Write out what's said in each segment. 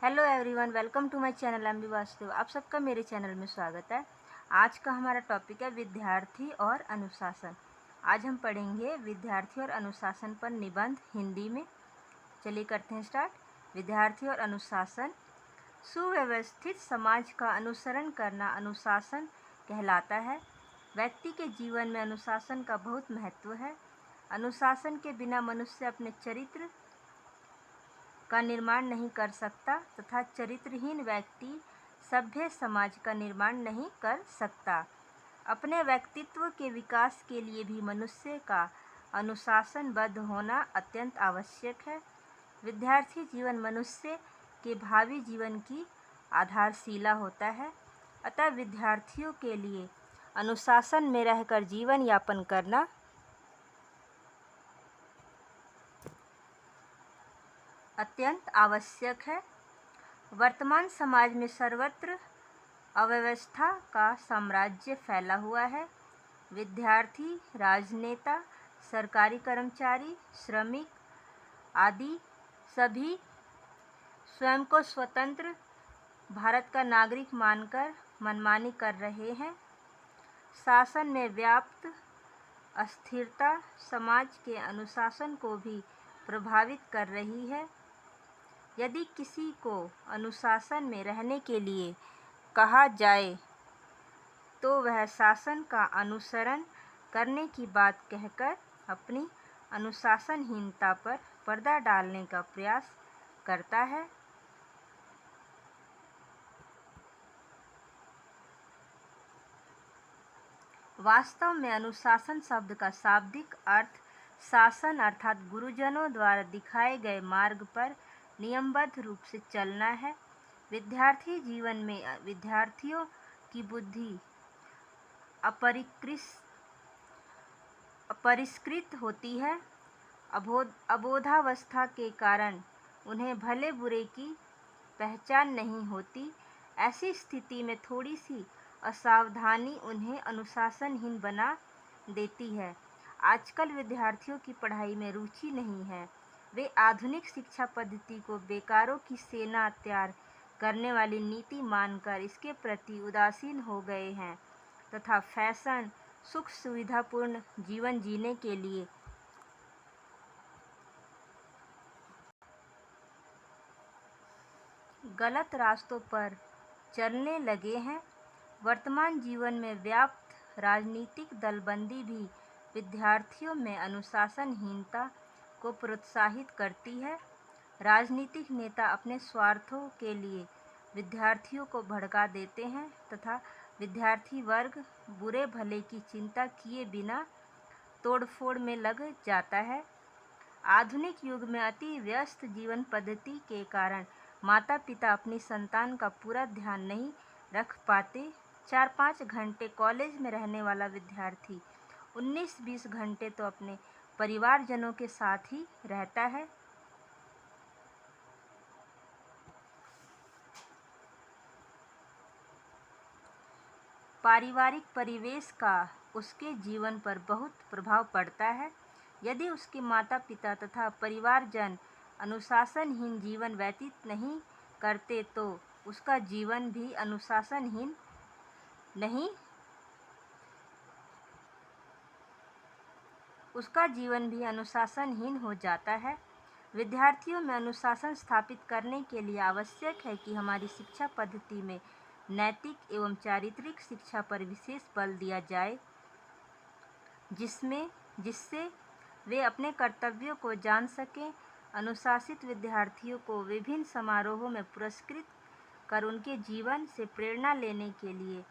Hello everyone, welcome to my channel M B Vasudev. आप सबका मेरे चैनल में स्वागत है। आज का हमारा टॉपिक है विद्यार्थी और अनुशासन। आज हम पढ़ेंगे विद्यार्थी और अनुशासन पर निबंध हिंदी में। चलिए करते हैं स्टार्ट। विद्यार्थी और अनुशासन। सुव्यवस्थित समाज का अनुसरण करना अनुशासन कहलाता है। व्यक्ति के जीवन में अनुशासन का बहुत महत्व है। अनुशासन के बिना मनुष्य अपने चरित्र का निर्माण नहीं कर सकता तथा चरित्रहीन व्यक्ति सभ्य समाज का निर्माण नहीं कर सकता। अपने व्यक्तित्व के विकास के लिए भी मनुष्य का अनुशासनबद्ध होना अत्यंत आवश्यक है। विद्यार्थी जीवन मनुष्य के भावी जीवन की आधारशिला होता है। अतः विद्यार्थियों के लिए अनुशासन में रहकर जीवन यापन करना अत्यंत आवश्यक है। वर्तमान समाज में सर्वत्र अव्यवस्था का साम्राज्य फैला हुआ है। विद्यार्थी, राजनेता, सरकारी कर्मचारी, श्रमिक आदि सभी स्वयं को स्वतंत्र भारत का नागरिक मानकर मनमानी कर रहे हैं। शासन में व्याप्त अस्थिरता समाज के अनुशासन को भी प्रभावित कर रही है। यदि किसी को अनुशासन में रहने के लिए कहा जाए तो वह शासन का अनुसरण करने की बात कहकर अपनी अनुशासनहीनता पर पर्दा डालने का प्रयास करता है। वास्तव में अनुशासन शब्द का शाब्दिक अर्थ शासन अर्थात गुरुजनों द्वारा दिखाए गए मार्ग पर नियमबद्ध रूप से चलना है। विद्यार्थी जीवन में विद्यार्थियों की बुद्धि अपरिष्कृत होती है। अबोधावस्था के कारण उन्हें भले बुरे की पहचान नहीं होती। ऐसी स्थिति में थोड़ी सी असावधानी उन्हें अनुशासनहीन बना देती है। आजकल विद्यार्थियों की पढ़ाई में रुचि नहीं है। वे आधुनिक शिक्षा पद्धति को बेकारों की सेना तैयार करने वाली नीति मानकर इसके प्रति उदासीन हो गए हैं तथा फैशन, सुख सुविधापूर्ण जीवन जीने के लिए गलत रास्तों पर चलने लगे हैं। वर्तमान जीवन में व्याप्त राजनीतिक दलबंदी भी विद्यार्थियों में अनुशासनहीनता को प्रोत्साहित करती है। राजनीतिक नेता अपने स्वार्थों के लिए विद्यार्थियों को भड़का देते हैं तथा विद्यार्थी वर्ग बुरे भले की चिंता किए बिना तोड़फोड़ में लग जाता है। आधुनिक युग में अति व्यस्त जीवन पद्धति के कारण माता पिता अपनी संतान का पूरा ध्यान नहीं रख पाते। 4-5 घंटे कॉलेज में रहने वाला विद्यार्थी 19-20 घंटे तो अपने परिवारजनों के साथ ही रहता है। पारिवारिक परिवेश का उसके जीवन पर बहुत प्रभाव पड़ता है। यदि उसके माता पिता तथा परिवारजन अनुशासनहीन जीवन व्यतीत नहीं करते तो उसका जीवन भी अनुशासनहीन हो जाता है। विद्यार्थियों में अनुशासन स्थापित करने के लिए आवश्यक है कि हमारी शिक्षा पद्धति में नैतिक एवं चारित्रिक शिक्षा पर विशेष बल दिया जाए, जिससे वे अपने कर्तव्यों को जान सकें। अनुशासित विद्यार्थियों को विभिन्न समारोहों में पुरस्कृत कर उनके जीवन से प्रेरणा लेने के लिए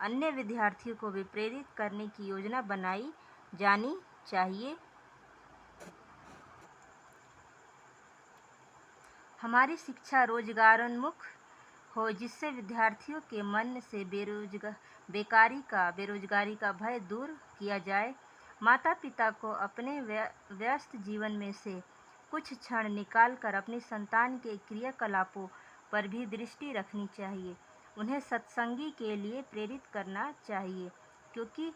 अन्य विद्यार्थियों को भी प्रेरित करने की योजना बनाई जानी चाहिए। हमारी शिक्षा रोजगारोन्मुख हो, जिससे विद्यार्थियों के मन से बेरोजगारी का भय दूर किया जाए। माता पिता को अपने व्यस्त जीवन में से कुछ क्षण निकालकर अपनी संतान के क्रियाकलापों पर भी दृष्टि रखनी चाहिए। उन्हें सत्संगी के लिए प्रेरित करना चाहिए, क्योंकि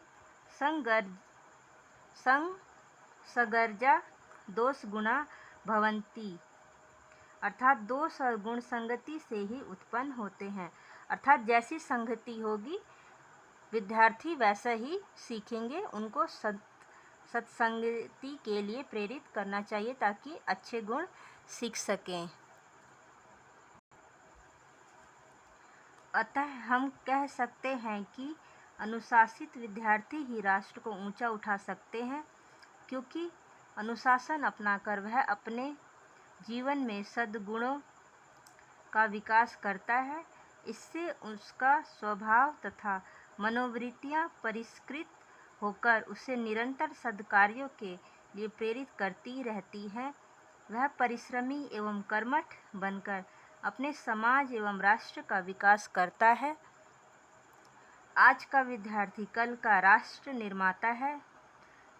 संसर्गा दोष गुणा भवन्ति। अर्थात दो सगुण संगति से ही उत्पन्न होते हैं। अर्थात जैसी संगति होगी विद्यार्थी वैसा ही सीखेंगे। उनको सत्संगति के लिए प्रेरित करना चाहिए ताकि अच्छे गुण सीख सकें। अतः हम कह सकते हैं कि अनुशासित विद्यार्थी ही राष्ट्र को ऊंचा उठा सकते हैं, क्योंकि अनुशासन अपनाकर वह अपने जीवन में सद्गुणों का विकास करता है। इससे उसका स्वभाव तथा मनोवृत्तियां परिष्कृत होकर उसे निरंतर सद्कार्यों के लिए प्रेरित करती रहती हैं। वह परिश्रमी एवं कर्मठ बनकर अपने समाज एवं राष्ट्र का विकास करता है। आज का विद्यार्थी कल का राष्ट्र निर्माता है,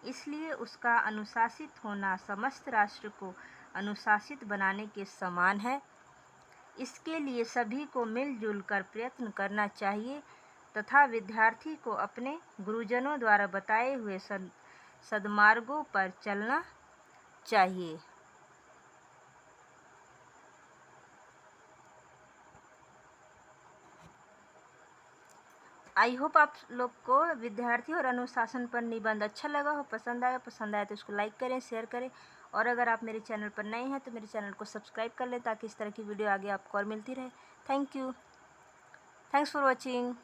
इसलिए उसका अनुशासित होना समस्त राष्ट्र को अनुशासित बनाने के समान है। इसके लिए सभी को मिलजुल कर प्रयत्न करना चाहिए तथा विद्यार्थी को अपने गुरुजनों द्वारा बताए हुए सद्मार्गों पर चलना चाहिए। आई होप आप लोग को विद्यार्थी और अनुशासन पर निबंध अच्छा लगा हो, पसंद आया तो इसको लाइक करें, शेयर करें। और अगर आप मेरे चैनल पर नए हैं तो मेरे चैनल को सब्सक्राइब कर लें ताकि इस तरह की वीडियो आगे आपको और मिलती रहे। Thank you. Thanks for watching.